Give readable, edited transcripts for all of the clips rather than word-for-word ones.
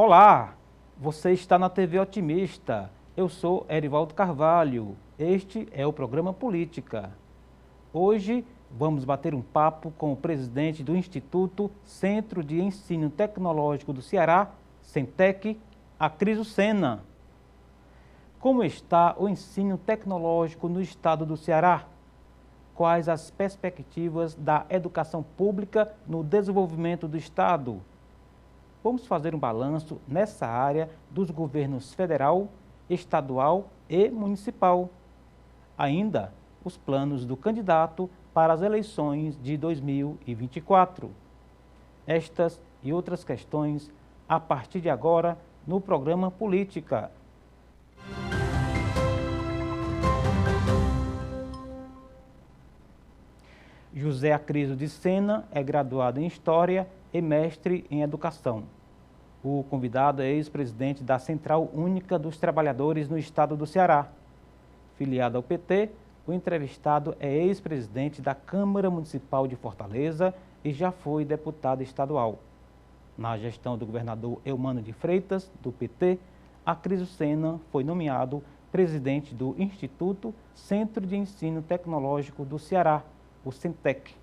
Olá, você está na TV Otimista. Eu sou Erivaldo Carvalho. Este é o programa Política. Hoje vamos bater um papo com o presidente do Instituto Centro de Ensino Tecnológico do Ceará, Centec, Acriso Sena. Como está o ensino tecnológico no estado do Ceará? Quais as perspectivas da educação pública no desenvolvimento do estado? Vamos fazer um balanço nessa área dos governos federal, estadual e municipal. Ainda os planos do candidato para as eleições de 2024. Estas e outras questões a partir de agora no programa Política. José Acriso de Sena é graduado em História e mestre em Educação. O convidado é ex-presidente da Central Única dos Trabalhadores no estado do Ceará. Filiado ao PT, o entrevistado é ex-presidente da Câmara Municipal de Fortaleza e já foi deputado estadual. Na gestão do governador Eumano de Freitas, do PT, Acriso Sena foi nomeado presidente do Instituto Centro de Ensino Tecnológico do Ceará, o Centec.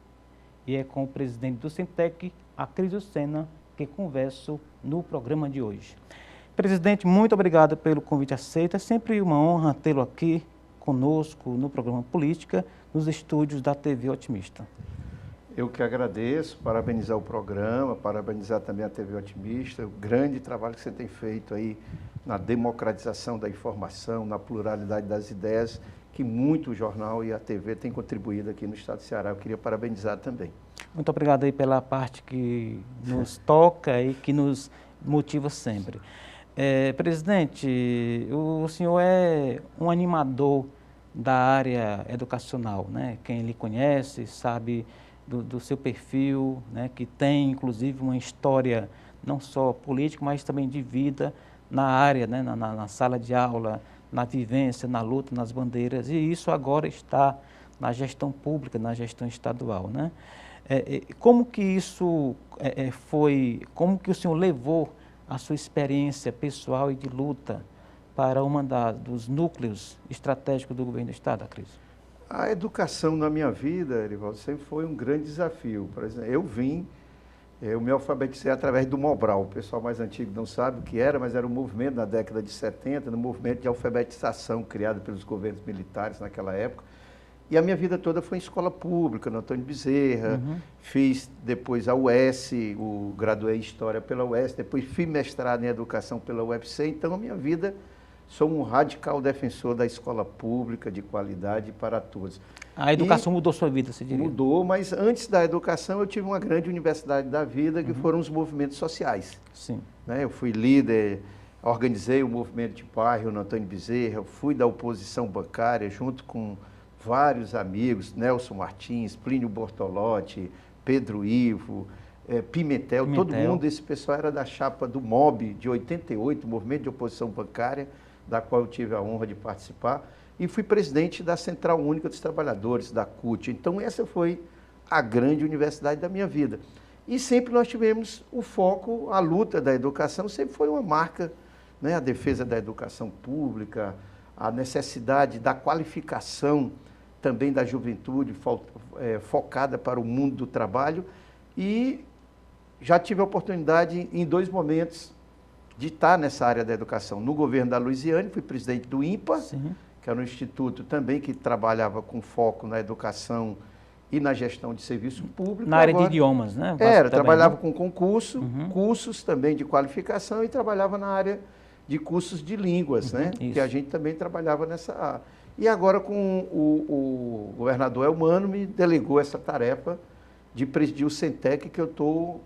E é com o presidente do Centec, Acriso Sena, que converso no programa de hoje. Presidente, muito obrigado pelo convite aceito. É sempre uma honra tê-lo aqui conosco no programa Política, nos estúdios da TV Otimista. Eu que agradeço, parabenizar o programa, parabenizar também a TV Otimista, o grande trabalho que você tem feito aí na democratização da informação, na pluralidade das ideias, que muito o jornal e a TV têm contribuído aqui no estado do Ceará. Eu queria parabenizar também. Muito obrigado aí pela parte que nos toca e que nos motiva sempre. Presidente, o senhor é um animador da área educacional, né? Quem lhe conhece sabe do seu perfil, né? Que tem inclusive uma história não só política, mas também de vida na área, né? na sala de aula, na vivência, na luta, nas bandeiras, e isso agora está na gestão pública, na gestão estadual, né? Como que isso como que o senhor levou a sua experiência pessoal e de luta para uma dos núcleos estratégicos do governo do estado, Acriso? A educação na minha vida, Erivaldo, sempre foi um grande desafio. Por exemplo, eu me alfabetizei através do Mobral. O pessoal mais antigo não sabe o que era, mas era um movimento na década de 70, um movimento de alfabetização criado pelos governos militares naquela época. E a minha vida toda foi em escola pública, no Antônio Bezerra. Fiz depois a UES, graduei em História pela UES, depois fui mestrado em Educação pela UFC. Então, a minha vida, sou um radical defensor da escola pública, de qualidade para todos. A educação mudou sua vida, você diria? Mudou, mas antes da educação eu tive uma grande universidade da vida, que foram os movimentos sociais. Sim. Eu fui líder, organizei o movimento de bairro no Antônio Bezerra, fui da oposição bancária junto com vários amigos, Nelson Martins, Plínio Bortolotti, Pedro Ivo, Pimentel, todo mundo, esse pessoal era da chapa do MOB de 88, Movimento de Oposição Bancária, da qual eu tive a honra de participar, e fui presidente da Central Única dos Trabalhadores, da CUT. Então essa foi a grande universidade da minha vida. E sempre nós tivemos o foco, a luta da educação, sempre foi uma marca, né? A defesa da educação pública, a necessidade da qualificação também da juventude focada para o mundo do trabalho, e já tive a oportunidade em 2 momentos de estar nessa área da educação. No governo da Luiziane, fui presidente do INPA, Sim. Que era um instituto também que trabalhava com foco na educação e na gestão de serviço público. Na área de idiomas, né? Trabalhava com concurso, cursos também de qualificação, e trabalhava na área de cursos de línguas, né? Que a gente também trabalhava nessa área. E agora com o governador Eumano me delegou essa tarefa de presidir o Centec, que eu estou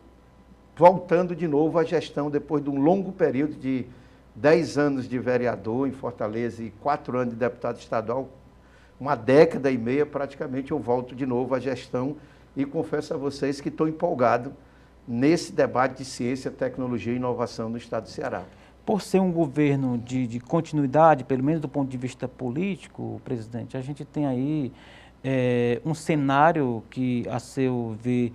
voltando de novo à gestão depois de um longo período de 10 anos de vereador em Fortaleza e 4 anos de deputado estadual, uma década e meia praticamente, eu volto de novo à gestão e confesso a vocês que estou empolgado nesse debate de ciência, tecnologia e inovação no estado do Ceará. Por ser um governo de continuidade, pelo menos do ponto de vista político, presidente, a gente tem aí um cenário que, a seu ver,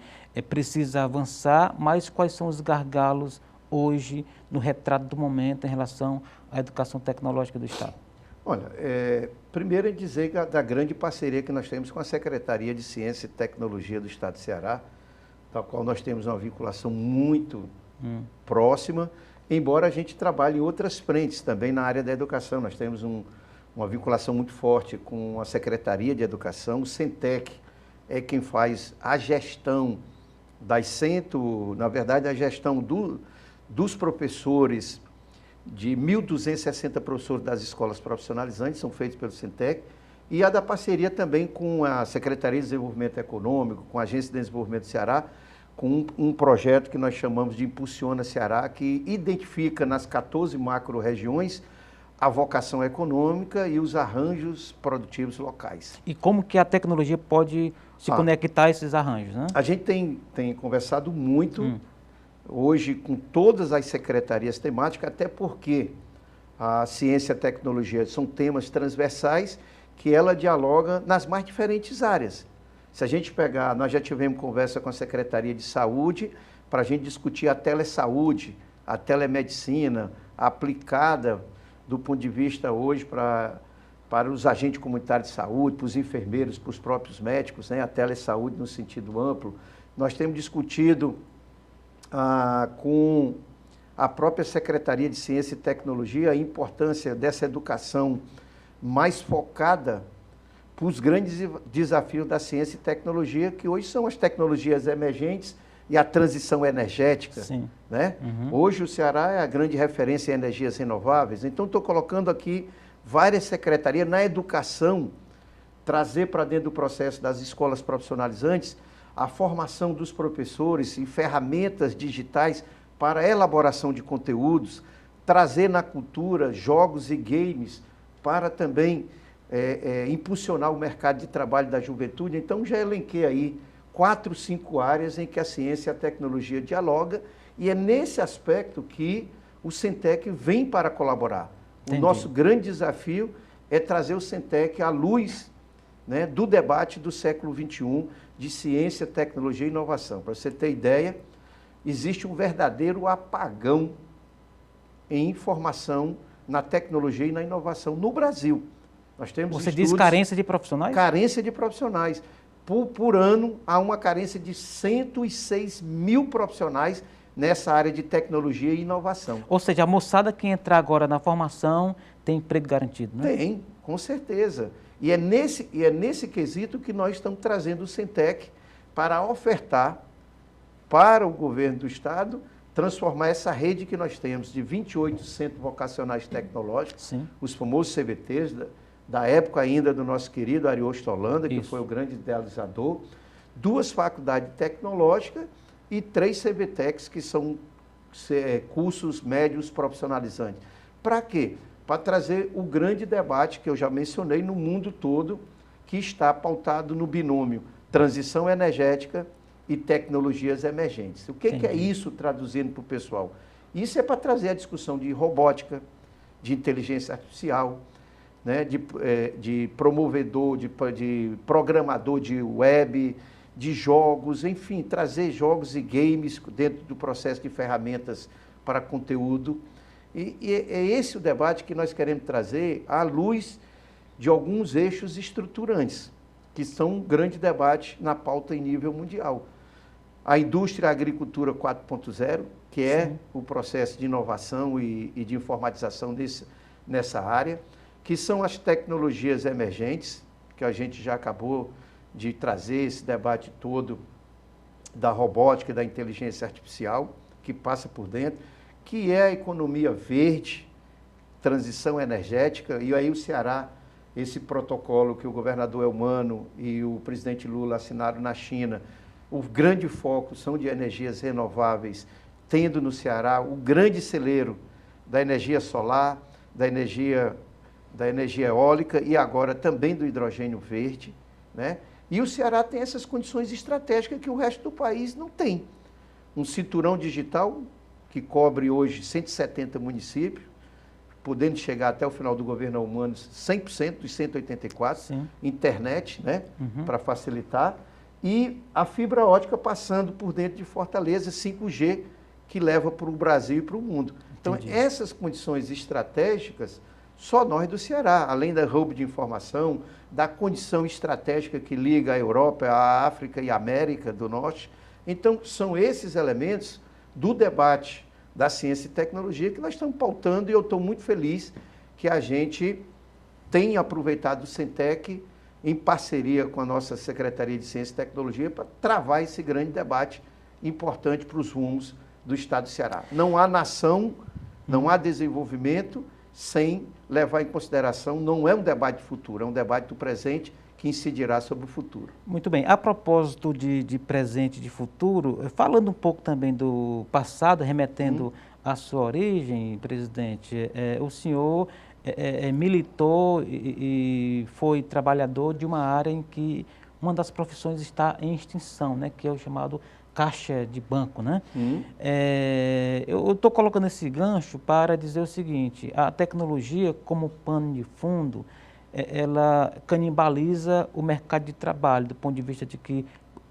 precisa avançar, mas quais são os gargalos hoje no retrato do momento em relação à educação tecnológica do Estado? Olha, primeiro é dizer da grande parceria que nós temos com a Secretaria de Ciência e Tecnologia do Estado de Ceará, da qual nós temos uma vinculação muito próxima, embora a gente trabalhe em outras frentes também na área da educação. Nós temos uma vinculação muito forte com a Secretaria de Educação. O Centec é quem faz a gestão na verdade, a gestão dos professores, de 1.260 professores das escolas profissionalizantes, são feitos pelo Centec, e a da parceria também com a Secretaria de Desenvolvimento Econômico, com a Agência de Desenvolvimento do Ceará, com um projeto que nós chamamos de Impulsiona Ceará, que identifica nas 14 macro-regiões a vocação econômica e os arranjos produtivos locais. E como que a tecnologia pode se conectar a esses arranjos, né? A gente tem conversado muito hoje com todas as secretarias temáticas, até porque a ciência e a tecnologia são temas transversais que ela dialoga nas mais diferentes áreas. Se a gente pegar, nós já tivemos conversa com a Secretaria de Saúde para a gente discutir a telesaúde, a telemedicina aplicada do ponto de vista hoje para os agentes comunitários de saúde, para os enfermeiros, para os próprios médicos, né? A telesaúde no sentido amplo. Nós temos discutido com a própria Secretaria de Ciência e Tecnologia a importância dessa educação mais focada para os grandes desafios da ciência e tecnologia, que hoje são as tecnologias emergentes e a transição energética. Sim. Né? Hoje o Ceará é a grande referência em energias renováveis, então estou colocando aqui várias secretarias na educação, trazer para dentro do processo das escolas profissionalizantes a formação dos professores em ferramentas digitais para a elaboração de conteúdos, trazer na cultura jogos e games para também impulsionar o mercado de trabalho da juventude. Então já elenquei aí 4, 5 áreas em que a ciência e a tecnologia dialoga, e é nesse aspecto que o Centec vem para colaborar. Entendi. O nosso grande desafio é trazer o Centec à luz, né, do debate do século XXI de ciência, tecnologia e inovação. Para você ter ideia, existe um verdadeiro apagão em informação na tecnologia e na inovação no Brasil. Nós temos Você diz carência de profissionais? Carência de profissionais. Por ano, há uma carência de 106 mil profissionais nessa área de tecnologia e inovação. Ou seja, a moçada que entrar agora na formação tem emprego garantido, né? Tem, com certeza. E é nesse quesito que nós estamos trazendo o Centec para ofertar para o governo do Estado, transformar essa rede que nós temos de 28 centros vocacionais tecnológicos, Sim. os famosos CVTs, da época ainda do nosso querido Ariosto Holanda, que foi o grande idealizador, 2 faculdades tecnológicas e 3 CVTECs, que são cursos médios profissionalizantes. Para quê? Para trazer o grande debate que eu já mencionei no mundo todo, que está pautado no binômio transição energética e tecnologias emergentes. O que é isso, traduzindo para o pessoal? Isso é para trazer a discussão de robótica, de inteligência artificial, né, de promovedor, de programador de web, de jogos, enfim, trazer jogos e games dentro do processo de ferramentas para conteúdo. E é esse o debate que nós queremos trazer à luz de alguns eixos estruturantes, que são um grande debate na pauta em nível mundial. A indústria e a agricultura 4.0, que é o processo de inovação e de informatização nessa área, que são as tecnologias emergentes, que a gente já acabou de trazer esse debate todo da robótica e da inteligência artificial, que passa por dentro, que é a economia verde, transição energética, e aí o Ceará, esse protocolo que o governador Elmano e o presidente Lula assinaram na China, o grande foco são de energias renováveis, tendo no Ceará o grande celeiro da energia solar, da energia eólica e agora também do hidrogênio verde, né? E o Ceará tem essas condições estratégicas que o resto do país não tem. Um cinturão digital que cobre hoje 170 municípios, podendo chegar até o final do governo humano 100% dos 184, Sim. Internet, né, para facilitar, e a fibra ótica passando por dentro de Fortaleza, 5G, que leva para o Brasil e para o mundo. Então, Entendi. essas condições estratégicas, só nós do Ceará, além da roubo de informação, da condição estratégica que liga a Europa, a África e a América do Norte. Então, são esses elementos do debate da ciência e tecnologia que nós estamos pautando, e eu estou muito feliz que a gente tenha aproveitado o Centec em parceria com a nossa Secretaria de Ciência e Tecnologia para travar esse grande debate importante para os rumos do Estado do Ceará. Não há nação, não há desenvolvimento sem levar em consideração, não é um debate de futuro, é um debate do presente que incidirá sobre o futuro. Muito bem. A propósito de presente e de futuro, falando um pouco também do passado, remetendo à sua origem, presidente, o senhor militou e foi trabalhador de uma área em que uma das profissões está em extinção, né, que é o chamado caixa de banco, né? Eu estou colocando esse gancho para dizer o seguinte: a tecnologia, como pano de fundo, ela canibaliza o mercado de trabalho, do ponto de vista de que,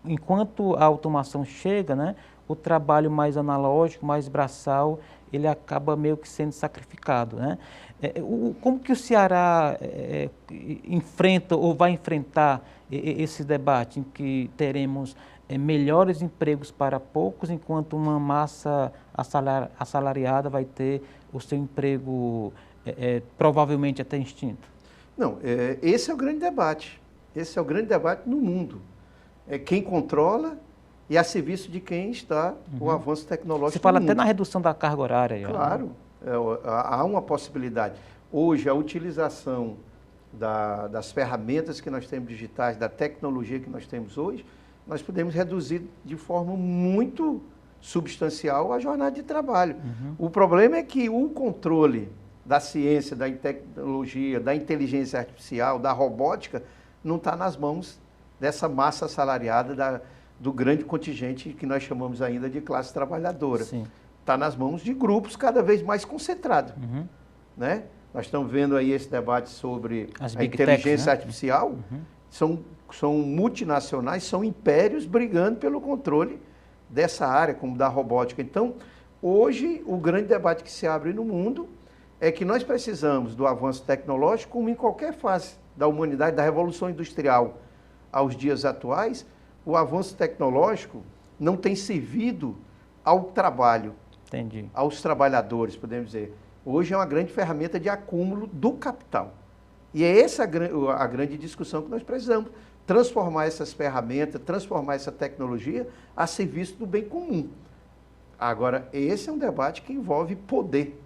enquanto a automação chega, né, o trabalho mais analógico, mais braçal, ele acaba meio que sendo sacrificado, né? Como que o Ceará enfrenta ou vai enfrentar esse debate em que teremos melhores empregos para poucos, enquanto uma massa assalariada vai ter o seu emprego provavelmente até extinto? Não, esse é o grande debate. Esse é o grande debate no mundo. É quem controla e a serviço de quem está o avanço tecnológico. Você fala no até mundo. na redução da carga horária. Claro, há uma possibilidade. Hoje, a utilização das ferramentas que nós temos digitais, da tecnologia que nós temos hoje, nós podemos reduzir de forma muito substancial a jornada de trabalho. O problema é que o controle da ciência, da tecnologia, da inteligência artificial, da robótica, não está nas mãos dessa massa assalariada do grande contingente que nós chamamos ainda de classe trabalhadora. Está nas mãos de grupos cada vez mais concentrados. Né? Nós estamos vendo aí esse debate sobre a inteligência artificial. São multinacionais, são impérios brigando pelo controle dessa área, como da robótica. Então, hoje, o grande debate que se abre no mundo é que nós precisamos do avanço tecnológico, como em qualquer fase da humanidade, da revolução industrial aos dias atuais, o avanço tecnológico não tem servido ao trabalho, aos trabalhadores, podemos dizer. Hoje é uma grande ferramenta de acúmulo do capital. E é essa a grande discussão que nós precisamos, transformar essas ferramentas, transformar essa tecnologia a serviço do bem comum. Agora, esse é um debate que envolve poder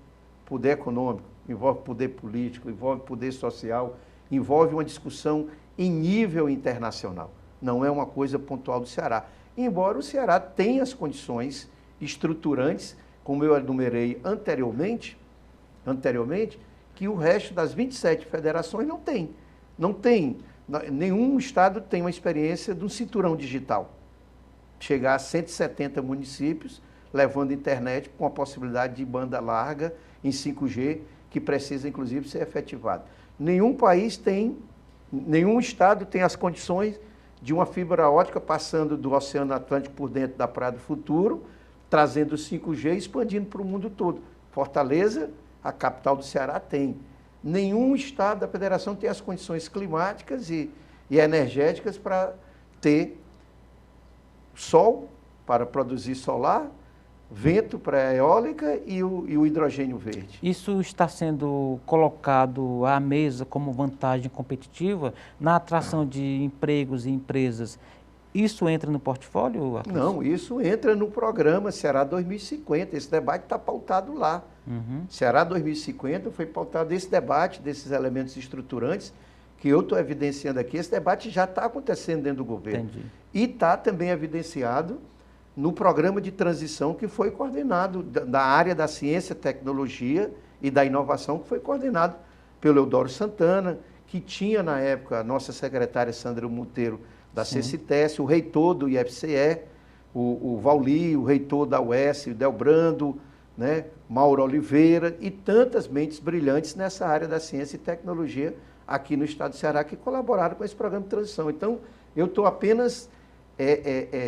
econômico, envolve poder político, envolve poder social, envolve uma discussão em nível internacional. Não é uma coisa pontual do Ceará. Embora o Ceará tenha as condições estruturantes, como eu enumerei anteriormente, que o resto das 27 federações não tem. Não tem. Nenhum estado tem uma experiência de um cinturão digital. Chegar a 170 municípios, levando internet com a possibilidade de banda larga em 5G, que precisa, inclusive, ser efetivado. Nenhum estado tem as condições de uma fibra ótica passando do Oceano Atlântico por dentro da Praia do Futuro, trazendo o 5G e expandindo para o mundo todo. Fortaleza, a capital do Ceará, tem. Nenhum estado da federação tem as condições climáticas e energéticas para ter sol, para produzir solar, vento para a eólica e o hidrogênio verde. Isso está sendo colocado à mesa como vantagem competitiva na atração de empregos e empresas. Isso entra no portfólio, Arthur? Não, isso entra no programa Ceará 2050. Esse debate está pautado lá. Ceará 2050 foi pautado esse debate, desses elementos estruturantes, que eu estou evidenciando aqui. Esse debate já está acontecendo dentro do governo. E está também evidenciado no programa de transição que foi coordenado, da área da ciência, tecnologia e da inovação, que foi coordenado pelo Eudoro Santana, que tinha na época a nossa secretária Sandra Monteiro da CCTES, o reitor do IFCE, o Vauli, o reitor da UES, o Delbrando, né, Mauro Oliveira e tantas mentes brilhantes nessa área da ciência e tecnologia aqui no estado do Ceará que colaboraram com esse programa de transição. Então, eu estou apenas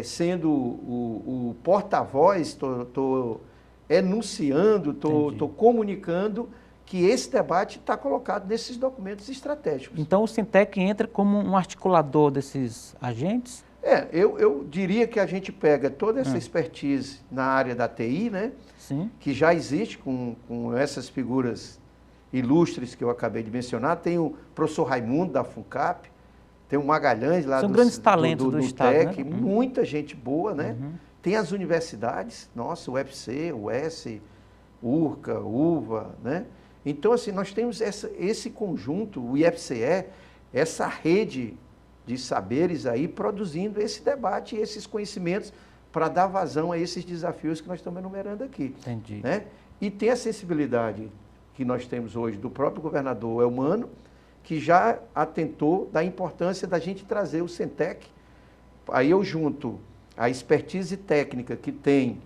sendo o porta-voz, estou enunciando, estou comunicando que esse debate está colocado nesses documentos estratégicos. Então, o Sintec entra como um articulador desses agentes? Eu diria que a gente pega toda essa expertise na área da TI, né? Sim. Que já existe com essas figuras ilustres que eu acabei de mencionar. Tem o professor Raimundo, da FUNCAP, tem o Magalhães, lá São grandes talentos do Estado, TEC, né? muita gente boa, né? Tem as universidades, nossa, o UFC, o S, URCA, UVA, né? Então, assim, nós temos esse conjunto, o IFCE, essa rede de saberes aí produzindo esse debate e esses conhecimentos para dar vazão a esses desafios que nós estamos enumerando aqui. Entendi. Né? E tem a sensibilidade que nós temos hoje do próprio governador Elmano, que já atentou da importância da gente trazer o Sintec. Aí eu junto a expertise técnica que tem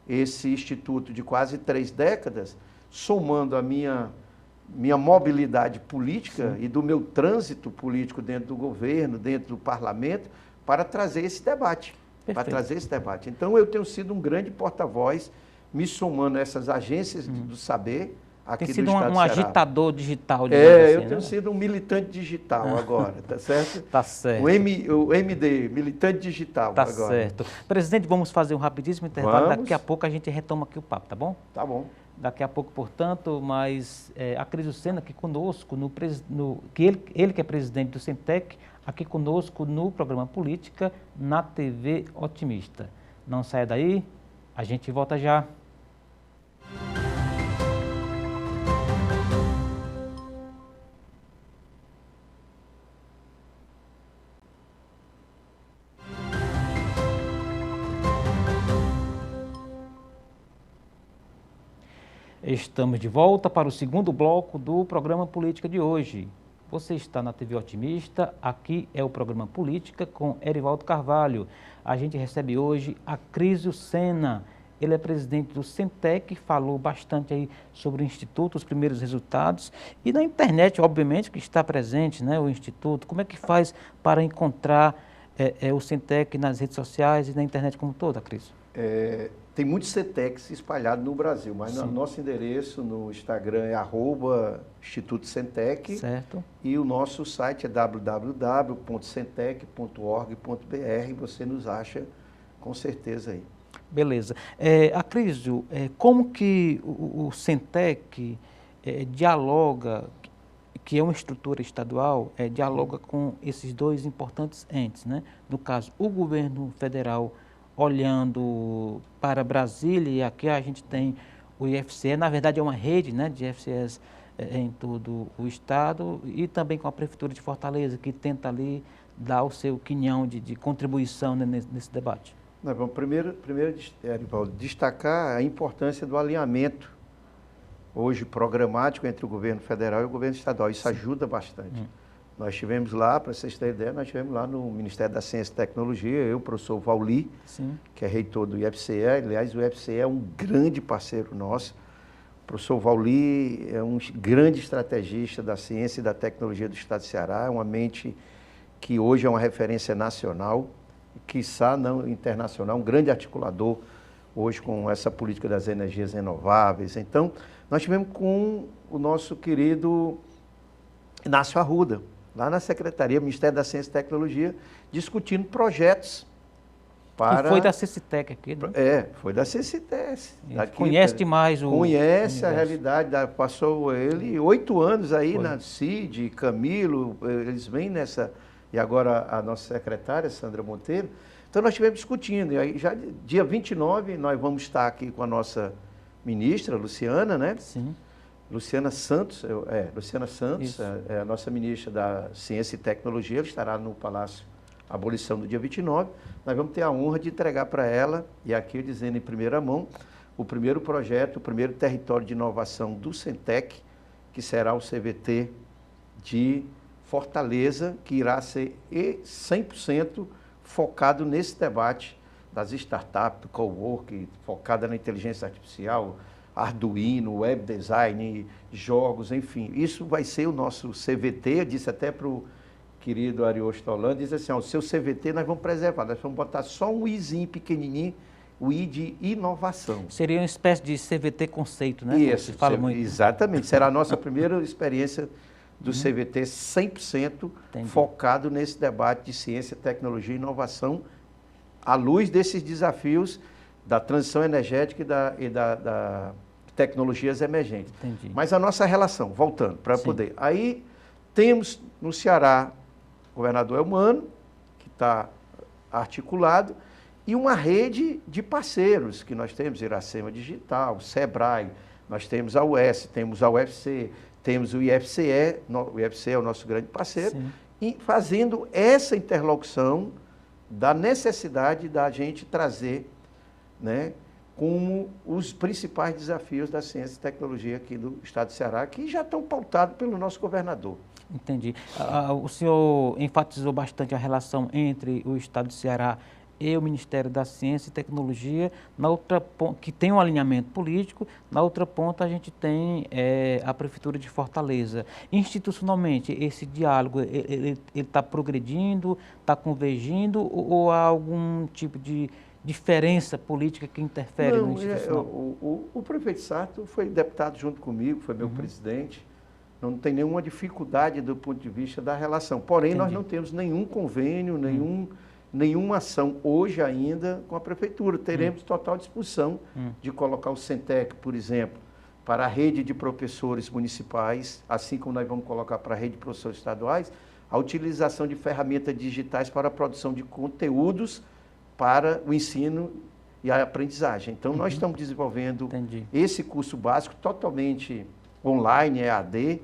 esse instituto de quase 3 décadas, somando a minha mobilidade política e do meu trânsito político dentro do governo, dentro do parlamento, para trazer esse debate. Então, eu tenho sido um grande porta-voz, me somando a essas agências do saber aqui do Estado do Ceará. Tem sido um agitador digital. Eu tenho sido um militante digital agora, tá certo? Tá certo. O MD, militante digital agora. Tá certo. Presidente, vamos fazer um rapidíssimo intervalo, daqui a pouco a gente retoma aqui o papo, tá bom? Tá bom. Daqui a pouco, portanto, mas a Cris Lucena aqui conosco, ele que é presidente do Sintec, aqui conosco no programa Política, na TV Otimista. Não saia daí, a gente volta já. Estamos de volta para o segundo bloco do programa Política de hoje. Você está na TV Otimista, aqui é o programa Política com Erivaldo Carvalho. A gente recebe hoje a Cris Lucena. Ele é presidente do Sintec, falou bastante aí sobre o Instituto, os primeiros resultados. E na internet, obviamente, que está presente, né, o Instituto. Como é que faz para encontrar o Sintec nas redes sociais e na internet como toda, Cris? Tem muitos Sintecs espalhados no Brasil, mas o nosso endereço no Instagram é @Instituto Sintec. Certo. E o nosso site é www.sintec.org.br. Você nos acha com certeza aí. Beleza. Acrísio, como que o Sintec dialoga, que é uma estrutura estadual, dialoga com esses dois importantes entes, né? No caso, o governo federal olhando para Brasília, e aqui a gente tem o IFCE, na verdade é uma rede, né, de IFCEs em todo o estado, e também com a Prefeitura de Fortaleza, que tenta ali dar o seu quinhão de contribuição, né, nesse debate. Nós vamos primeiro Erivaldo, destacar a importância do alinhamento hoje programático entre o governo federal e o governo estadual. Isso ajuda bastante. Nós estivemos lá, para vocês terem ideia, nós estivemos lá no Ministério da Ciência e Tecnologia, eu, o professor Vauli, que é reitor do IFCE. Aliás, o IFCE é um grande parceiro nosso. O professor Vauli é um grande estrategista da ciência e da tecnologia do Estado do Ceará, é uma mente que hoje é uma referência nacional, quiçá não internacional, um grande articulador hoje com essa política das energias renováveis. Então, nós estivemos com o nosso querido Inácio Arruda, lá na Secretaria, Ministério da Ciência e Tecnologia, discutindo projetos para... Que foi da CCTEC aqui, né? Foi da CCTEC. Conhece demais o... Conhece a realidade, passou ele 8 anos aí na CID, Camilo, eles vêm nessa... E agora a nossa secretária, Sandra Monteiro. Então nós estivemos discutindo, e aí já dia 29 nós vamos estar aqui com a nossa ministra, Luciana, né? Sim. Luciana Santos, é a nossa ministra da Ciência e Tecnologia, ela estará no Palácio Abolição do dia 29. Nós vamos ter a honra de entregar para ela, e aqui dizendo em primeira mão, o primeiro projeto, o primeiro território de inovação do Sintec, que será o CVT de Fortaleza, que irá ser 100% focado nesse debate das startups, do coworking, focada na inteligência artificial, Arduino, web design, jogos, enfim. Isso vai ser o nosso CVT. Eu disse até para o querido Ariosto Holanda, diz assim, o seu CVT nós vamos preservar, nós vamos botar só um izinho pequenininho, o I de inovação. Seria uma espécie de CVT conceito, né? Isso, Você fala muito. Exatamente. Será a nossa primeira experiência do CVT 100% focado nesse debate de ciência, tecnologia e inovação, à luz desses desafios da transição energética e da tecnologias emergentes. Entendi. Mas a nossa relação, voltando, para poder. Aí temos no Ceará o governador Elmano, que está articulado, e uma rede de parceiros que nós temos, Iracema Digital, Sebrae, nós temos a UES, temos a UFC, temos o IFCE, o IFCE é o nosso grande parceiro, Sim. e fazendo essa interlocução da necessidade da gente trazer, né, como os principais desafios da ciência e tecnologia aqui do estado do Ceará, que já estão pautados pelo nosso governador. Entendi. O senhor enfatizou bastante a relação entre o estado do Ceará e o Ministério da Ciência e Tecnologia, na outra ponta, que tem um alinhamento político, na outra ponta a gente tem a Prefeitura de Fortaleza. Institucionalmente, esse diálogo, ele está progredindo, está convergindo, ou há algum tipo de diferença política que interfere no institucional? O prefeito Sarto foi deputado junto comigo, foi meu presidente, não tem nenhuma dificuldade do ponto de vista da relação. Porém, nós não temos nenhum convênio, nenhuma ação hoje ainda com a prefeitura. Teremos total disposição de colocar o Centec, por exemplo, para a rede de professores municipais, assim como nós vamos colocar para a rede de professores estaduais, a utilização de ferramentas digitais para a produção de conteúdos para o ensino e a aprendizagem. Então, nós estamos desenvolvendo esse curso básico totalmente online, EAD,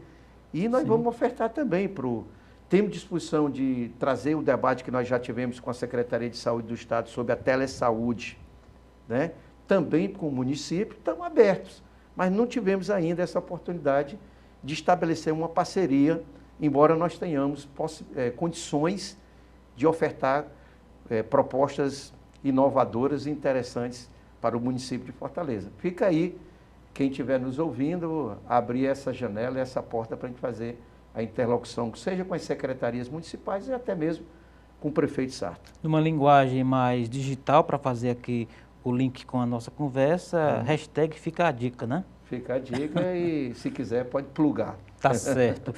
e nós vamos ofertar também para o... Temos disposição de trazer o debate que nós já tivemos com a Secretaria de Saúde do Estado sobre a telesaúde, né? Também com o município, estamos abertos, mas não tivemos ainda essa oportunidade de estabelecer uma parceria, embora nós tenhamos condições de ofertar propostas inovadoras e interessantes para o município de Fortaleza. Fica aí, quem estiver nos ouvindo, abrir essa janela, essa porta para a gente fazer a interlocução, seja com as secretarias municipais e até mesmo com o prefeito Sarto. Numa linguagem mais digital, para fazer aqui o link com a nossa conversa, hashtag fica a dica, né? Fica a dica e, se quiser, pode plugar. Tá certo.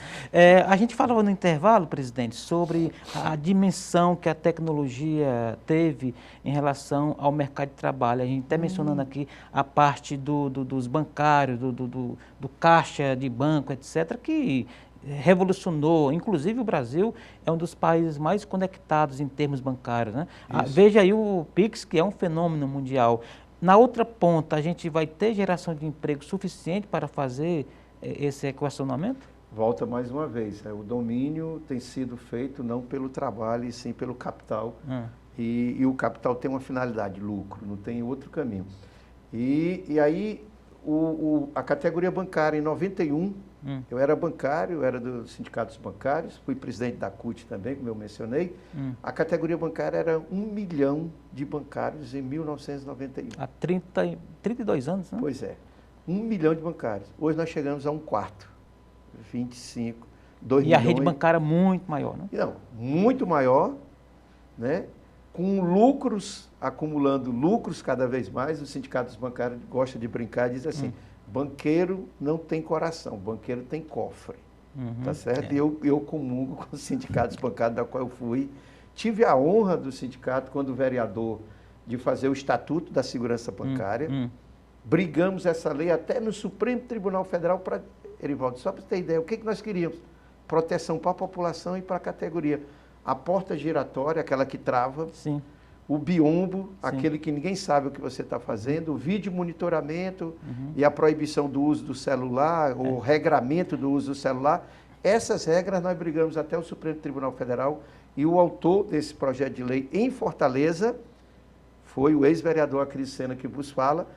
A gente falava no intervalo, presidente, sobre a dimensão que a tecnologia teve em relação ao mercado de trabalho. A gente até mencionando aqui a parte dos bancários, do caixa de banco, etc., que revolucionou. Inclusive, o Brasil é um dos países mais conectados em termos bancários, né? Veja aí o Pix, que é um fenômeno mundial. Na outra ponta, a gente vai ter geração de emprego suficiente para fazer esse equacionamento? Volta mais uma vez. O domínio tem sido feito não pelo trabalho, e sim pelo capital. E o capital tem uma finalidade, lucro, não tem outro caminho. E aí, a categoria bancária, em 91, eu era bancário, eu era dos sindicatos bancários, fui presidente da CUT também, como eu mencionei. A categoria bancária era 1 milhão de bancários em 1991. Há 32 anos, né? Pois é, 1 milhão de bancários. Hoje nós chegamos a 1/4, 25, 2 milhões. E a rede bancária muito maior, né? Não, muito maior, né? Com lucros, acumulando lucros cada vez mais. Os sindicatos bancários gostam de brincar e dizem assim, banqueiro não tem coração, banqueiro tem cofre, tá certo? E eu comungo com os sindicatos bancários da qual eu fui. Tive a honra do sindicato, quando vereador, de fazer o Estatuto da Segurança Bancária. Brigamos essa lei até no Supremo Tribunal Federal para, Erivaldo, só para você ter ideia, o que nós queríamos? Proteção para a população e para a categoria. A porta giratória, aquela que trava, o biombo, aquele que ninguém sabe o que você está fazendo, o vídeo monitoramento e a proibição do uso do celular, o regramento do uso do celular. Essas regras nós brigamos até o Supremo Tribunal Federal e o autor desse projeto de lei em Fortaleza foi o ex-vereador Acris Sena que vos fala,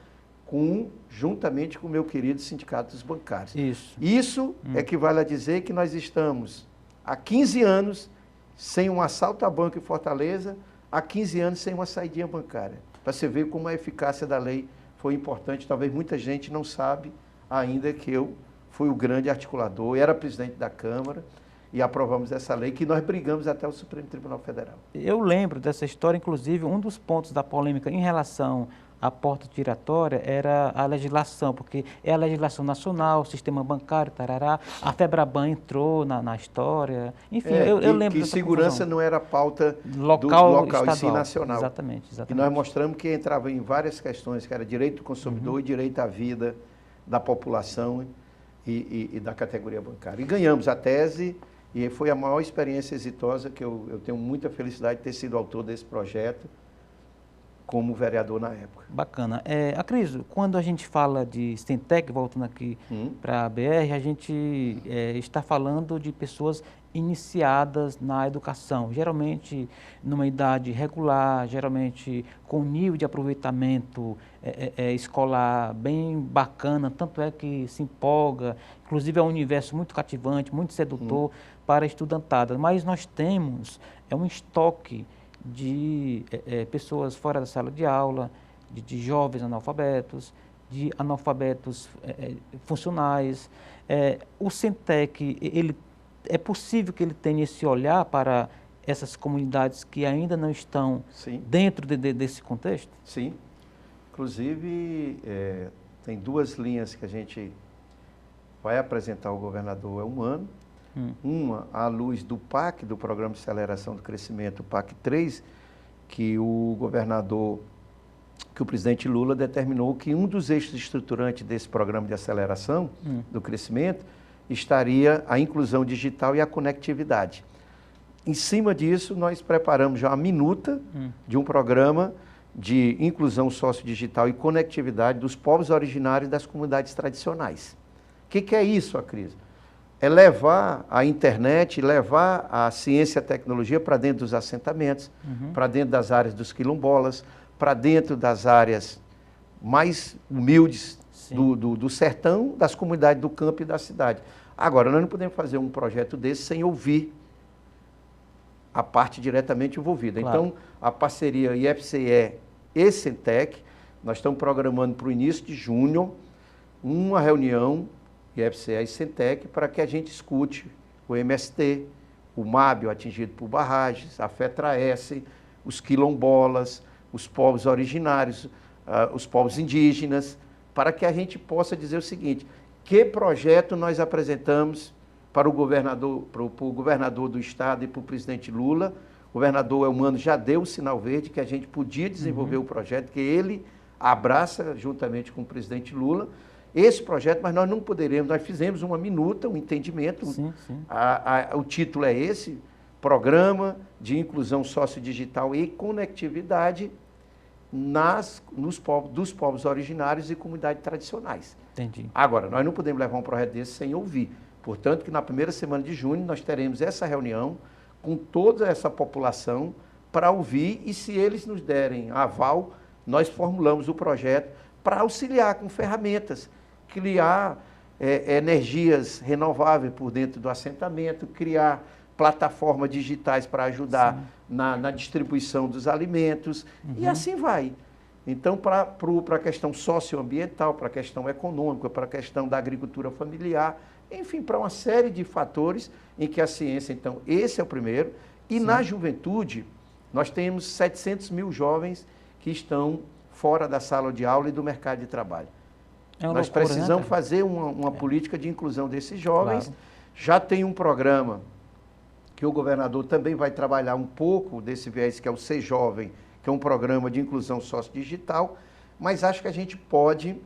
juntamente com o meu querido Sindicato dos Bancários. Isso equivale a dizer que nós estamos há 15 anos sem um assalto a banco em Fortaleza, há 15 anos sem uma saidinha bancária. Para você ver como a eficácia da lei foi importante. Talvez muita gente não sabe ainda que eu fui o grande articulador, era presidente da Câmara e aprovamos essa lei que nós brigamos até o Supremo Tribunal Federal. Eu lembro dessa história, inclusive, um dos pontos da polêmica em relação a porta giratória era a legislação, porque é a legislação nacional, o sistema bancário, tarará, a FEBRABAN entrou na história, enfim, eu lembro que dessa segurança confusão. não era pauta Local, do local, estadual, e sim nacional. exatamente. E nós mostramos que entrava em várias questões, que era direito do consumidor e direito à vida da população e da categoria bancária. E ganhamos a tese, e foi a maior experiência exitosa, que eu tenho muita felicidade de ter sido autor desse projeto como vereador na época. Bacana. Acriso, quando a gente fala de Sintec, voltando aqui para a BR, a gente está falando de pessoas iniciadas na educação, geralmente numa idade regular, geralmente com nível de aproveitamento escolar bem bacana, tanto é que se empolga, inclusive é um universo muito cativante, muito sedutor para a estudantada, mas nós temos um estoque de pessoas fora da sala de aula, de jovens analfabetos, de analfabetos funcionais. O Sintec, é possível que ele tenha esse olhar para essas comunidades que ainda não estão dentro desse contexto? Sim. Inclusive, tem duas linhas que a gente vai apresentar ao governador há um ano. Uma, à luz do PAC, do Programa de Aceleração do Crescimento, o PAC 3, que o presidente Lula determinou que um dos eixos estruturantes desse programa de aceleração do crescimento estaria a inclusão digital e a conectividade. Em cima disso, nós preparamos já a minuta de um programa de inclusão sociodigital e conectividade dos povos originários das comunidades tradicionais. O que é isso, Acriso? É levar a internet, levar a ciência e a tecnologia para dentro dos assentamentos, para dentro das áreas dos quilombolas, para dentro das áreas mais humildes do sertão, das comunidades do campo e da cidade. Agora, nós não podemos fazer um projeto desse sem ouvir a parte diretamente envolvida. Claro. Então, a parceria IFCE e Sintec, nós estamos programando para o início de junho uma reunião IFCE e Sintec, para que a gente escute o MST, o MAB, atingido por barragens, a FETRA-S, os quilombolas, os povos originários, os povos indígenas, para que a gente possa dizer o seguinte: que projeto nós apresentamos para o governador do Estado e para o presidente Lula. O governador Elmano já deu o sinal verde que a gente podia desenvolver o projeto, que ele abraça juntamente com o presidente Lula, esse projeto, mas nós não poderemos, nós fizemos uma minuta, um entendimento, o título é esse, Programa de Inclusão Sociodigital e Conectividade dos povos originários e comunidades tradicionais. Entendi. Agora, nós não podemos levar um projeto desse sem ouvir. Portanto, que na primeira semana de junho nós teremos essa reunião com toda essa população para ouvir, e se eles nos derem aval, nós formulamos o projeto para auxiliar com ferramentas, criar energias renováveis por dentro do assentamento, criar plataformas digitais para ajudar na distribuição dos alimentos, e assim vai. Então, para a questão socioambiental, para a questão econômica, para a questão da agricultura familiar, enfim, para uma série de fatores em que a ciência, então, esse é o primeiro. E na juventude, nós temos 700 mil jovens que estão fora da sala de aula e do mercado de trabalho. Nós precisamos fazer uma política de inclusão desses jovens. Claro. Já tem um programa que o governador também vai trabalhar um pouco desse viés, que é o Ser Jovem, que é um programa de inclusão sociodigital, mas acho que a gente pode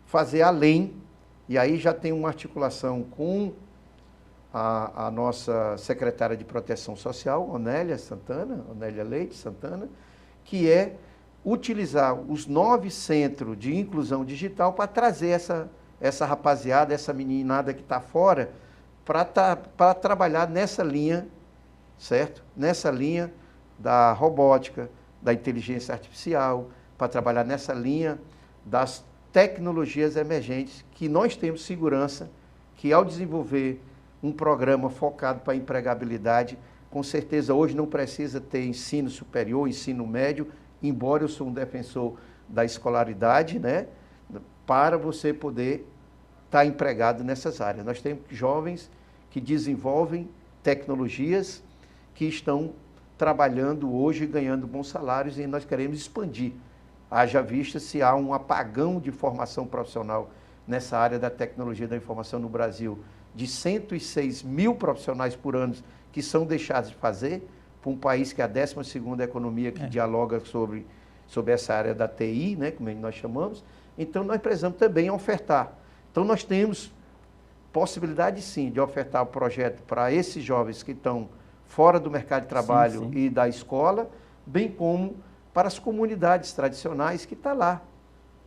fazer além, e aí já tem uma articulação com a nossa secretária de Proteção Social, Onélia Leite Santana, que é utilizar os 9 centros de inclusão digital para trazer essa rapaziada, essa meninada que está fora, para trabalhar nessa linha, certo? Nessa linha da robótica, da inteligência artificial, para trabalhar nessa linha das tecnologias emergentes, que nós temos segurança que, ao desenvolver um programa focado para a empregabilidade, com certeza hoje não precisa ter ensino superior, ensino médio, embora eu sou um defensor da escolaridade, né, para você poder estar empregado nessas áreas. Nós temos jovens que desenvolvem tecnologias, que estão trabalhando hoje, ganhando bons salários, e nós queremos expandir haja vista se há um apagão de formação profissional nessa área da tecnologia da informação no Brasil, de 106 mil profissionais por ano que são deixados de fazer, para um país que é a 12ª economia que dialoga sobre essa área da TI, né, como nós chamamos. Então, nós precisamos também ofertar. Então, nós temos possibilidade, sim, de ofertar o projeto para esses jovens que estão fora do mercado de trabalho e da escola, bem como para as comunidades tradicionais que estão lá.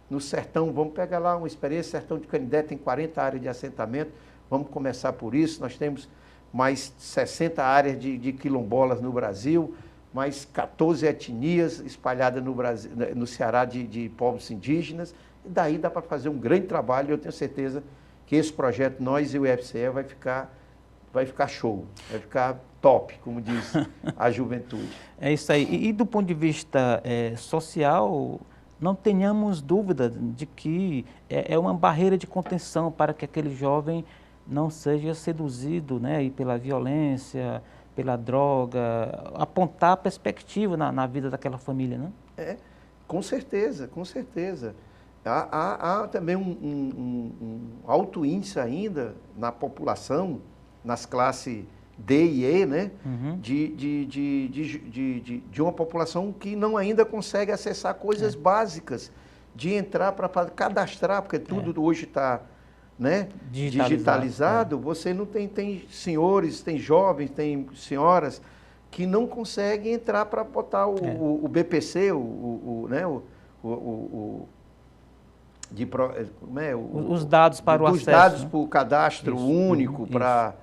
No sertão, vamos pegar lá uma experiência, Sertão de Canindé tem 40 áreas de assentamento, vamos começar por isso. Nós temos mais 60 áreas de quilombolas no Brasil, mais 14 etnias espalhadas no Brasil, no Ceará de povos indígenas, e daí dá para fazer um grande trabalho, e eu tenho certeza que esse projeto, nós e o IFCE, vai ficar show, vai ficar top, como diz a juventude. É isso aí. E do ponto de vista social, não tenhamos dúvida de que é uma barreira de contenção para que aquele jovem não seja seduzido, né, e pela violência, pela droga, apontar a perspectiva na vida daquela família, né? Com certeza, com certeza. Há também um alto índice ainda na população, nas classes D e E, né? De uma população que não ainda consegue acessar coisas básicas, de entrar para cadastrar, porque tudo hoje está, né, digitalizado. Você não tem senhores, tem jovens, tem senhoras que não conseguem entrar para botar o BPC, os dados para o acesso. Os dados, né? Para o cadastro único, para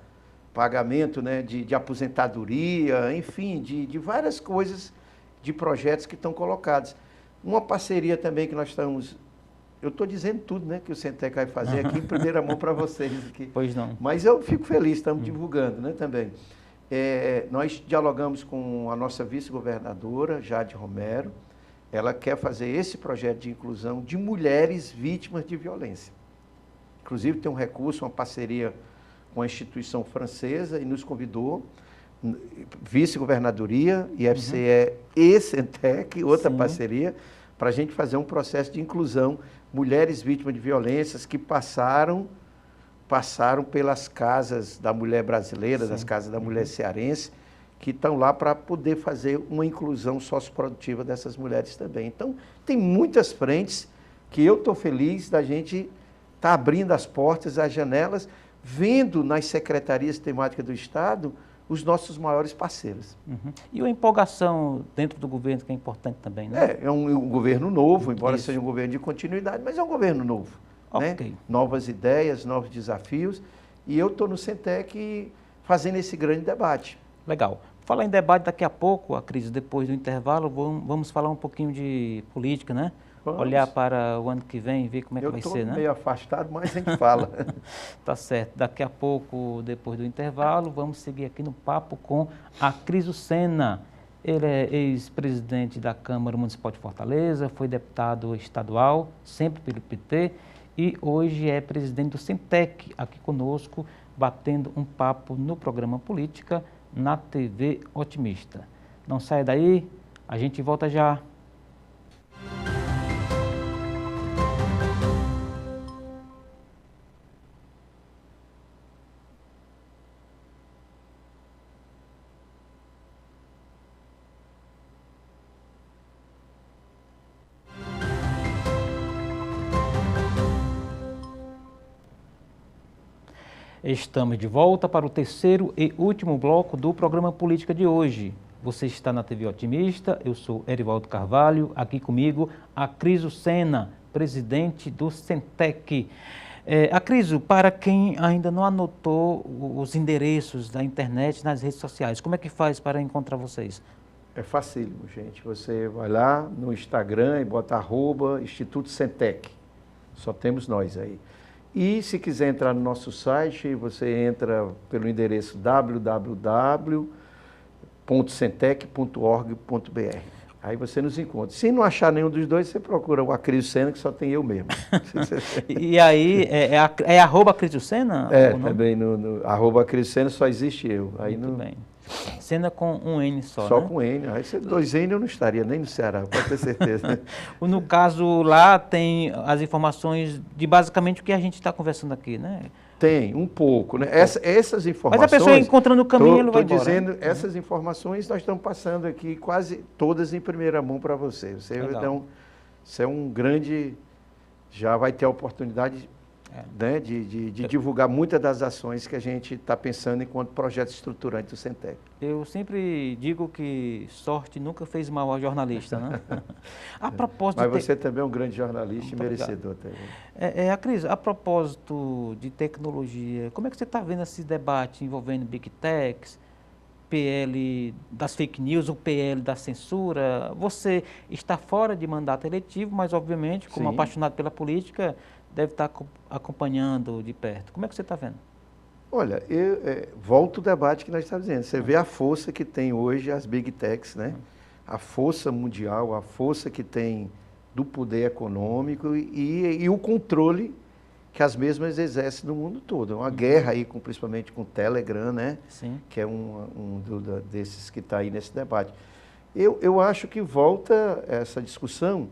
pagamento, né, de aposentadoria, enfim, de várias coisas, de projetos que estão colocados. Uma parceria também que nós estamos... Eu estou dizendo tudo, né, que o Centec vai fazer aqui em primeira mão para vocês. Aqui. Pois não. Mas eu fico feliz, estamos divulgando, né, também. Nós dialogamos com a nossa vice-governadora, Jade Romero. Ela quer fazer esse projeto de inclusão de mulheres vítimas de violência. Inclusive tem um recurso, uma parceria com a instituição francesa, e nos convidou, vice-governadoria, IFCE e Centec, outra parceria, para a gente fazer um processo de inclusão, mulheres vítimas de violências que passaram pelas casas da mulher brasileira, das casas da mulher cearense, que estão lá para poder fazer uma inclusão socioprodutiva dessas mulheres também. Então, tem muitas frentes que eu estou feliz da gente estar abrindo as portas, as janelas, vendo nas secretarias temáticas do Estado os nossos maiores parceiros. E a empolgação dentro do governo, que é importante também, né? É um governo novo, embora seja um governo de continuidade, mas é um governo novo. Né? Novas ideias, novos desafios, e eu estou no Centec fazendo esse grande debate. Legal. Falar em debate daqui a pouco, a Cris, depois do intervalo, vamos falar um pouquinho de política, né? Vamos. Olhar para o ano que vem e ver como é que vai ser, né? Eu estou meio afastado, mas a gente fala. Tá certo. Daqui a pouco, depois do intervalo, vamos seguir aqui no papo com a Cris Lucena. Ele é ex-presidente da Câmara Municipal de Fortaleza, foi deputado estadual, sempre pelo PT, e hoje é presidente do Centec, aqui conosco, batendo um papo no programa Política, na TV Otimista. Não saia daí, a gente volta já. Estamos de volta para o terceiro e último bloco do programa Política de hoje. Você está na TV Otimista, eu sou Erivaldo Carvalho, aqui comigo a Cris Lucena, presidente do Centec. A Cris, para quem ainda não anotou os endereços da internet nas redes sociais, como é que faz para encontrar vocês? É facílimo, gente. Você vai lá no Instagram e bota @Instituto Centec. Só temos nós aí. E se quiser entrar no nosso site, você entra pelo endereço www.centec.org.br. Aí você nos encontra. Se não achar nenhum dos dois, você procura o Cris Lucena, que só tem eu mesmo. E aí, @Cris Lucena? Também no @Cris Lucena só existe eu. Aí Muito bem. Sena com um N só, Só né? com N. Aí, se 2N eu não estaria nem no Ceará, pode ter certeza. No caso, lá tem as informações de basicamente o que a gente está conversando aqui, né? Tem, um pouco, né? Essas informações... Mas a pessoa encontrando o caminho, ele vai embora. Estou dizendo, né? essas informações nós estamos passando aqui quase todas em primeira mão para você. Então, você é um grande... Já vai ter a oportunidade né, de divulgar muitas das ações que a gente está pensando enquanto projeto estruturante do Centec. Eu sempre digo que sorte nunca fez mal ao jornalista, né? A propósito Mas você também é um grande jornalista e merecedor também. Cris, a propósito de tecnologia, como é que você está vendo esse debate envolvendo Big Techs, PL das fake news, o PL da censura? Você está fora de mandato eletivo, mas obviamente, como apaixonado pela política, deve estar acompanhando de perto. Como é que você está vendo? Olha, volto ao debate que nós estamos dizendo. Você vê a força que tem hoje as Big Techs, né? A força mundial, a força que tem do poder econômico e o controle que as mesmas exercem no mundo todo. É uma guerra aí, principalmente com o Telegram, né? Sim. Que é desses que está aí nesse debate. Eu acho que volta essa discussão.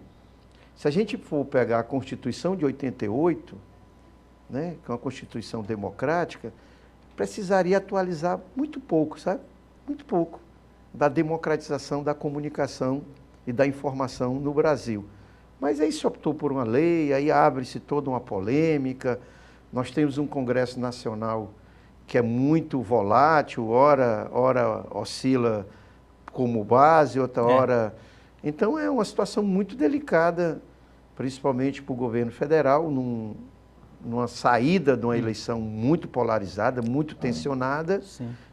Se a gente for pegar a Constituição de 88, né, que é uma Constituição democrática, precisaria atualizar muito pouco, sabe? Muito pouco, da democratização da comunicação e da informação no Brasil. Mas aí se optou por uma lei, aí abre-se toda uma polêmica. Nós temos um Congresso Nacional que é muito volátil, ora oscila como base, outra hora... Então é uma situação muito delicada, principalmente para o governo federal, numa saída de uma eleição muito polarizada, muito tensionada,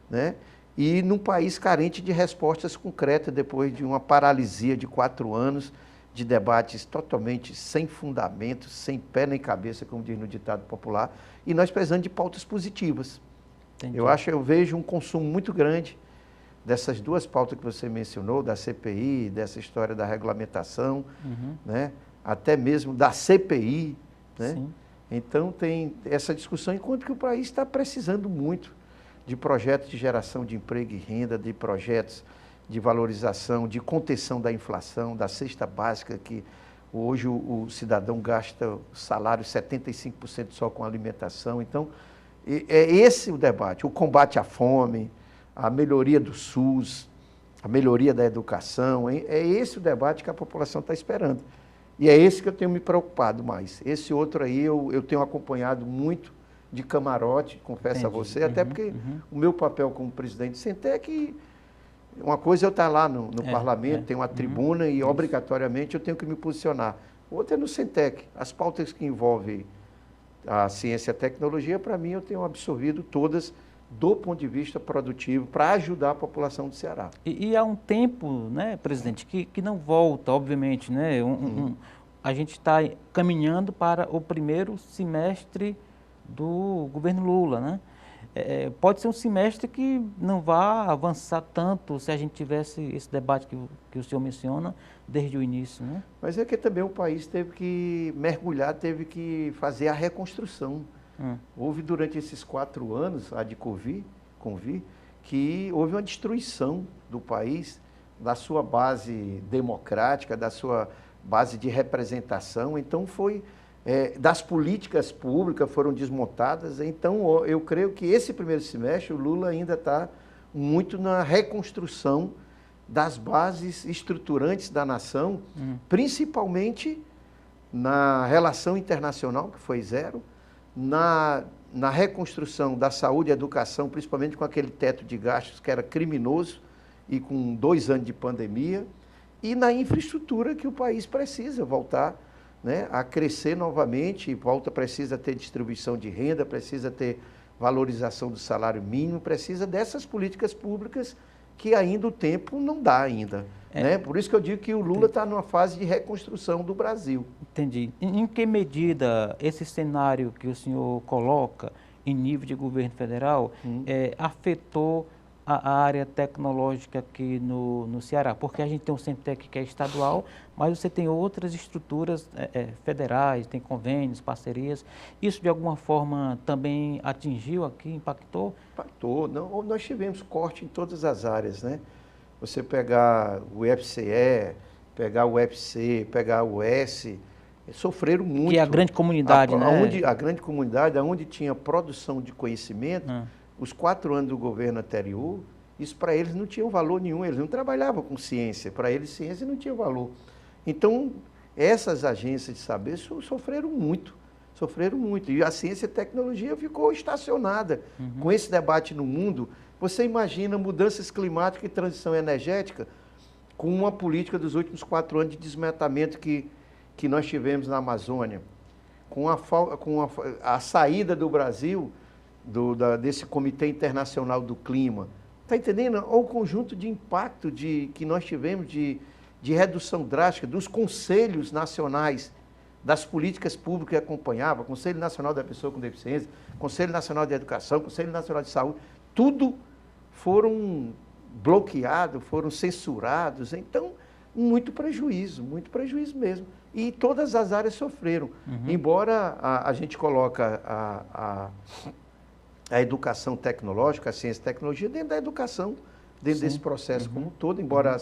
né? E num país carente de respostas concretas depois de uma paralisia de 4 anos de debates totalmente sem fundamento, sem pé nem cabeça, como diz no ditado popular, e nós precisando de pautas positivas. Entendi. Eu vejo um consumo muito grande dessas duas pautas que você mencionou, da CPI, dessa história da regulamentação, né? Até mesmo da CPI, né? Sim. Então tem essa discussão, enquanto que o país está precisando muito de projetos de geração de emprego e renda, de projetos de valorização, de contenção da inflação, da cesta básica, que hoje o cidadão gasta o salário 75% só com alimentação. Então, é esse o debate, o combate à fome, a melhoria do SUS, a melhoria da educação, é esse o debate que a população está esperando. E é esse que eu tenho me preocupado mais. Esse outro aí eu tenho acompanhado muito de camarote, confesso a você, até porque o meu papel como presidente do Centec, uma coisa é eu estar lá no parlamento, tem uma tribuna e obrigatoriamente eu tenho que me posicionar. Outra é no Centec. As pautas que envolvem a ciência e a tecnologia, para mim, eu tenho absorvido todas do ponto de vista produtivo, para ajudar a população do Ceará. E há um tempo, né, presidente, que não volta, obviamente, né? A gente está caminhando para o primeiro semestre do governo Lula, né? Pode ser um semestre que não vá avançar tanto se a gente tivesse esse debate que o senhor menciona desde o início, né? Mas é que também o país teve que mergulhar, teve que fazer a reconstrução. Houve durante esses 4 anos, a de Covid, que houve uma destruição do país, da sua base democrática, da sua base de representação. Então das políticas públicas foram desmontadas. Então eu creio que esse primeiro semestre o Lula ainda está muito na reconstrução das bases estruturantes da nação, principalmente na relação internacional, que foi zero, na reconstrução da saúde e educação, principalmente com aquele teto de gastos que era criminoso e com 2 anos de pandemia, e na infraestrutura que o país precisa voltar, né, a crescer novamente, precisa ter distribuição de renda, precisa ter valorização do salário mínimo, precisa dessas políticas públicas que ainda o tempo não dá ainda. Né? Por isso que eu digo que o Lula está numa fase de reconstrução do Brasil. Entendi. Em que medida esse cenário que o senhor coloca em nível de governo federal afetou a área tecnológica aqui no Ceará? Porque a gente tem o Centec, que é estadual, mas você tem outras estruturas federais, tem convênios, parcerias. Isso, de alguma forma, também atingiu aqui, impactou? Impactou. Não, nós tivemos corte em todas as áreas, né? Você pegar o FCE, pegar o UFC, pegar o S, sofreram muito. Que é a grande comunidade, né? A grande comunidade, onde tinha produção de conhecimento, os 4 anos do governo anterior, isso para eles não tinha valor nenhum, eles não trabalhavam com ciência, para eles ciência não tinha valor. Então, essas agências de saber sofreram muito, e a ciência e tecnologia ficou estacionada. Com esse debate no mundo, você imagina mudanças climáticas e transição energética com uma política dos últimos 4 anos de desmatamento que nós tivemos na Amazônia, com a saída do Brasil desse Comitê Internacional do Clima. Está entendendo? Ou o conjunto de impacto que nós tivemos de redução drástica dos conselhos nacionais, das políticas públicas que acompanhavam, Conselho Nacional da Pessoa com Deficiência, Conselho Nacional de Educação, Conselho Nacional de Saúde, tudo foram bloqueados, foram censurados. Então, muito prejuízo mesmo. E todas as áreas sofreram. Embora a gente coloca a educação tecnológica, a ciência e tecnologia dentro da educação, dentro desse processo como um todo, embora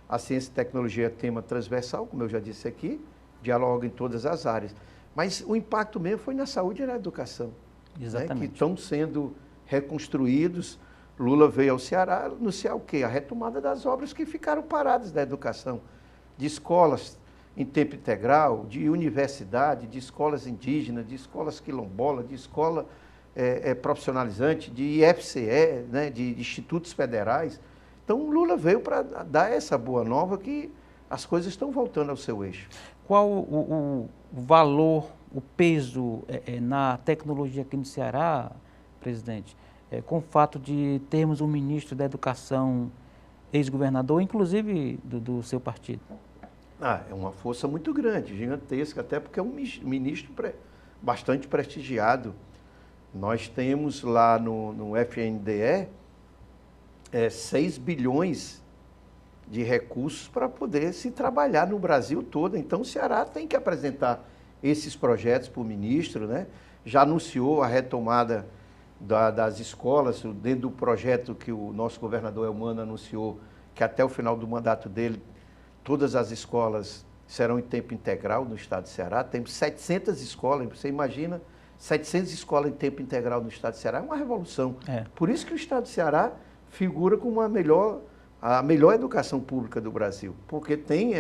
a ciência e tecnologia é tema transversal, como eu já disse aqui, dialoga em todas as áreas. Mas o impacto mesmo foi na saúde e na educação. Exatamente. Né, que estão sendo reconstruídos. Lula veio ao Ceará anunciar o quê? A retomada das obras que ficaram paradas da educação, de escolas em tempo integral, de universidade, de escolas indígenas, de escolas quilombolas, de escola profissionalizante, de IFCE, né, de institutos federais. Então, Lula veio para dar essa boa nova que as coisas estão voltando ao seu eixo. Qual o valor, o peso na tecnologia aqui no Ceará, presidente, com o fato de termos um ministro da Educação ex-governador, inclusive do seu partido? É uma força muito grande, gigantesca, até porque é um ministro bastante prestigiado. Nós temos lá no FNDE 6 bilhões de recursos para poder se trabalhar no Brasil todo. Então, o Ceará tem que apresentar esses projetos para o ministro, né? Já anunciou a retomada das escolas, dentro do projeto que o nosso governador Elmano anunciou, que até o final do mandato dele, todas as escolas serão em tempo integral no estado do Ceará. Temos 700 escolas, você imagina, 700 escolas em tempo integral no estado do Ceará, é uma revolução. Por isso que o estado do Ceará figura como a melhor educação pública do Brasil, porque tem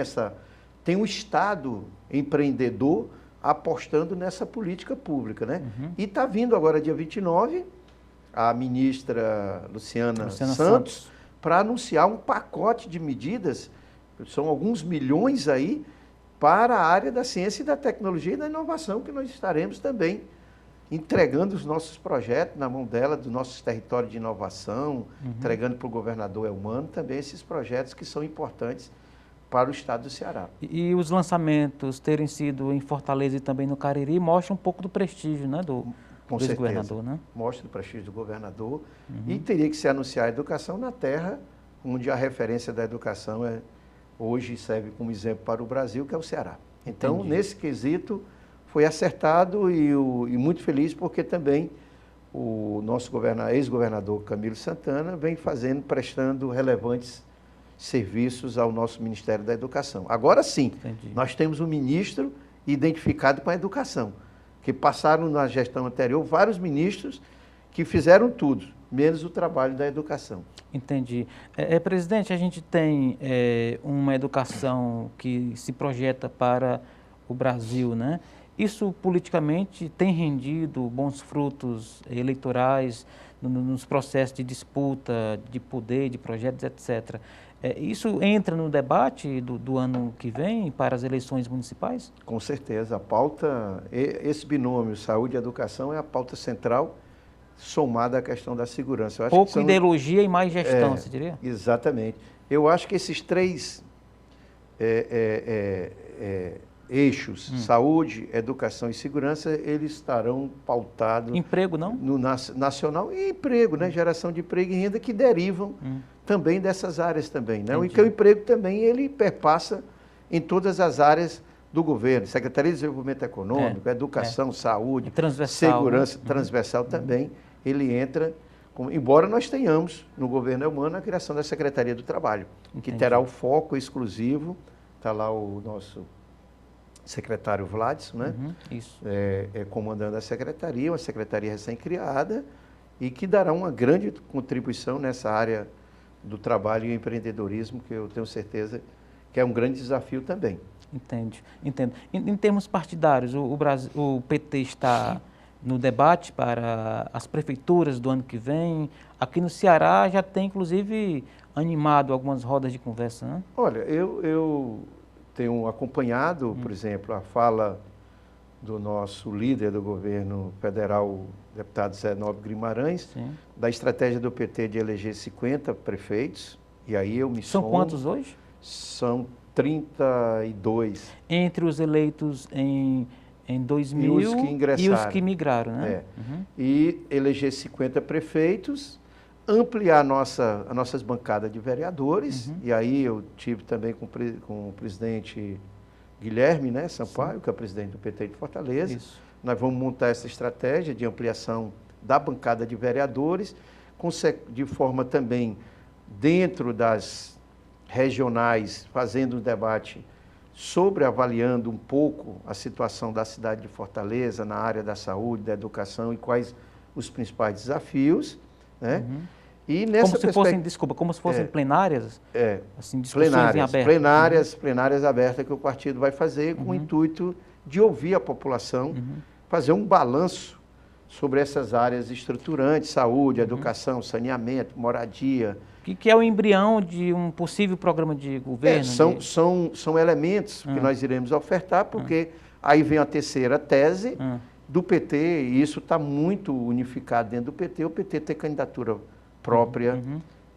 um Estado empreendedor apostando nessa política pública, né? E está vindo agora, dia 29, a ministra Luciana Santos para anunciar um pacote de medidas, são alguns milhões aí, para a área da ciência e da tecnologia e da inovação, que nós estaremos também entregando os nossos projetos na mão dela, do nosso território de inovação, entregando para o governador Elmano também esses projetos que são importantes para o estado do Ceará. E os lançamentos terem sido em Fortaleza e também no Cariri mostram um pouco do prestígio, né, do governador, né? Mostra o prestígio do governador e teria que se anunciar a educação na terra, onde a referência da educação hoje serve como exemplo para o Brasil, que é o Ceará. Então, nesse quesito, foi acertado e muito feliz porque também o nosso ex-governador Camilo Santana vem prestando relevantes serviços ao nosso Ministério da Educação. Agora sim, nós temos um ministro identificado com a educação, que passaram na gestão anterior vários ministros que fizeram tudo, menos o trabalho da educação. Entendi. Presidente, a gente tem uma educação que se projeta para o Brasil, né? Isso politicamente tem rendido bons frutos eleitorais nos processos de disputa de poder, de projetos, etc. Isso entra no debate do ano que vem para as eleições municipais? Com certeza. A pauta, esse binômio saúde e educação é a pauta central, somada à questão da segurança. Eu acho Pouco ideologia e mais gestão, você diria? Exatamente. Eu acho que esses três eixos, saúde, educação e segurança, eles estarão pautados... Emprego, não? No nacional e emprego, né? Geração de emprego e renda que derivam também dessas áreas também, né? E que o emprego também, ele perpassa em todas as áreas do governo. Secretaria de Desenvolvimento Econômico, Educação, Saúde, Segurança, transversal também, ele entra... Embora nós tenhamos no governo humano a criação da Secretaria do Trabalho, que terá o foco exclusivo, está lá o nosso secretário Vladson, né? Isso. Comandando a secretaria, uma secretaria recém-criada e que dará uma grande contribuição nessa área do trabalho e empreendedorismo, que eu tenho certeza que é um grande desafio também. Entendo. Em termos partidários, o PT está no debate para as prefeituras do ano que vem. Aqui no Ceará já tem, inclusive, animado algumas rodas de conversa, né? Olha, eu tenho acompanhado, por exemplo, a fala do nosso líder do governo federal, o deputado Zé Nobre Guimarães, da estratégia do PT de eleger 50 prefeitos, e aí eu me São quantos hoje? São 32. Entre os eleitos em 2000 e os que migraram, né? E eleger 50 prefeitos, ampliar as nossas bancadas de vereadores, e aí eu tive também com o presidente Guilherme, né, Sampaio, que é o presidente do PT de Fortaleza. Isso. Nós vamos montar essa estratégia de ampliação da bancada de vereadores, de forma também dentro das regionais, fazendo um debate avaliando um pouco a situação da cidade de Fortaleza na área da saúde, da educação e quais os principais desafios, né? E nessa como se fossem plenárias? Assim, discussões em aberto. Plenárias abertas que o partido vai fazer com o intuito de ouvir a população, fazer um balanço sobre essas áreas estruturantes, saúde, educação, saneamento, moradia. Que é o embrião de um possível programa de governo? São elementos que nós iremos ofertar, porque aí vem a terceira tese do PT, e isso está muito unificado dentro do PT, o PT ter candidatura própria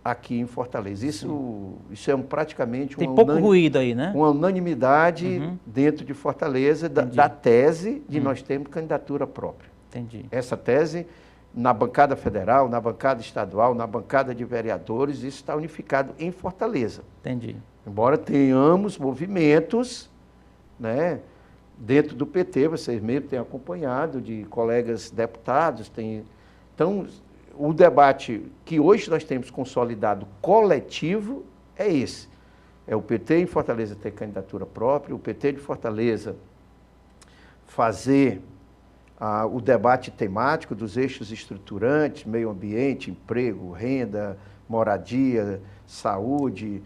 aqui em Fortaleza. Isso é praticamente tem pouco ruído aí, né? Uma unanimidade dentro de Fortaleza da tese de nós termos candidatura própria. Entendi. Essa tese, na bancada federal, na bancada estadual, na bancada de vereadores, isso está unificado em Fortaleza. Entendi. Embora tenhamos movimentos, né, dentro do PT, vocês mesmo têm acompanhado, de colegas deputados, então, o debate que hoje nós temos consolidado coletivo é esse. É o PT em Fortaleza ter candidatura própria, o PT de Fortaleza fazer o debate temático dos eixos estruturantes, meio ambiente, emprego, renda, moradia, saúde,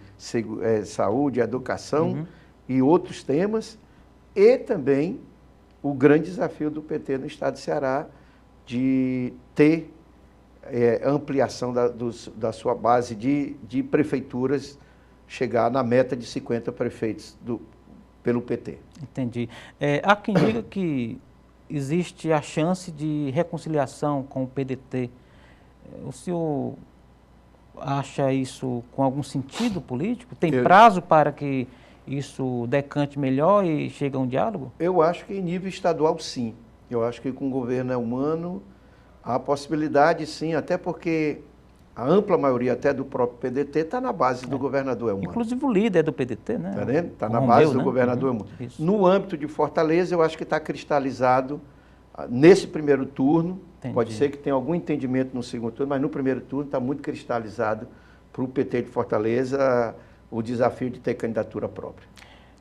educação e outros temas, e também o grande desafio do PT no estado do Ceará de ter ampliação da sua base de prefeituras, chegar na meta de 50 prefeitos pelo PT. Entendi. Há quem diga que existe a chance de reconciliação com o PDT. O senhor acha isso com algum sentido político? Tem prazo para que isso decante melhor e chegue a um diálogo? Eu acho que em nível estadual, sim. Eu acho que com o governo humano há possibilidade, sim, até porque a ampla maioria até do próprio PDT está na base do governador Elmano. Inclusive o líder do PDT, né? Está vendo? Está na base do governador Elmano. No âmbito de Fortaleza, eu acho que está cristalizado nesse primeiro turno. Entendi. Pode ser que tenha algum entendimento no segundo turno, mas no primeiro turno está muito cristalizado para o PT de Fortaleza o desafio de ter candidatura própria.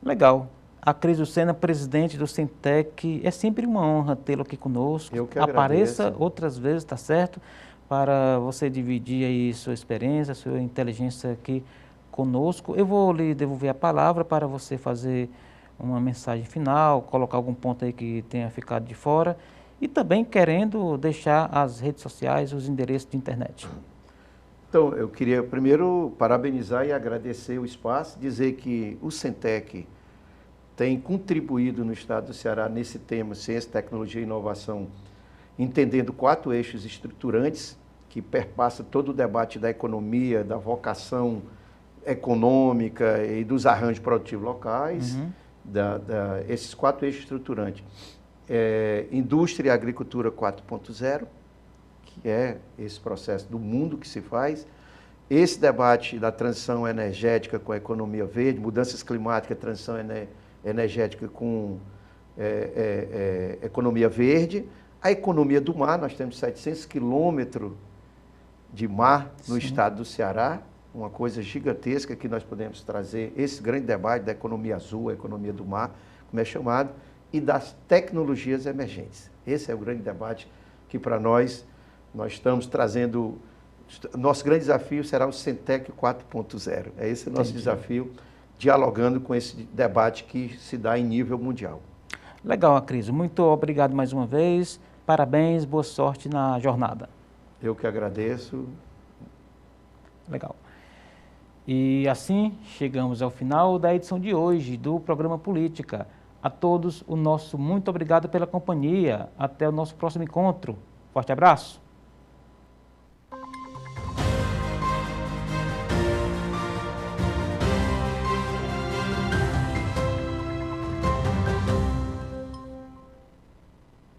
Legal. A Cris Lucena, presidente do Sintec, é sempre uma honra tê-lo aqui conosco. Eu que agradeço. Apareça outras vezes, tá certo? Para você dividir aí sua experiência, sua inteligência aqui conosco. Eu vou lhe devolver a palavra para você fazer uma mensagem final, colocar algum ponto aí que tenha ficado de fora e também querendo deixar as redes sociais, os endereços de internet. Então, eu queria primeiro parabenizar e agradecer o espaço, dizer que o Sintec tem contribuído no estado do Ceará nesse tema ciência, tecnologia e inovação, entendendo 4 eixos estruturantes que perpassa todo o debate da economia, da vocação econômica e dos arranjos produtivos locais, esses 4 eixos estruturantes. Indústria e agricultura 4.0, que é esse processo do mundo que se faz. Esse debate da transição energética com a economia verde, mudanças climáticas, transição energética com economia verde. A economia do mar, nós temos 700 quilômetros de mar no estado do Ceará, uma coisa gigantesca que nós podemos trazer, esse grande debate da economia azul, a economia do mar, como é chamado, e das tecnologias emergentes. Esse é o grande debate que para nós estamos trazendo. Nosso grande desafio será o Centec 4.0. Esse o nosso desafio, dialogando com esse debate que se dá em nível mundial. Legal, Acriso. Muito obrigado mais uma vez. Parabéns, boa sorte na jornada. Eu que agradeço. Legal. E assim chegamos ao final da edição de hoje do programa Política. A todos o nosso muito obrigado pela companhia. Até o nosso próximo encontro. Forte abraço.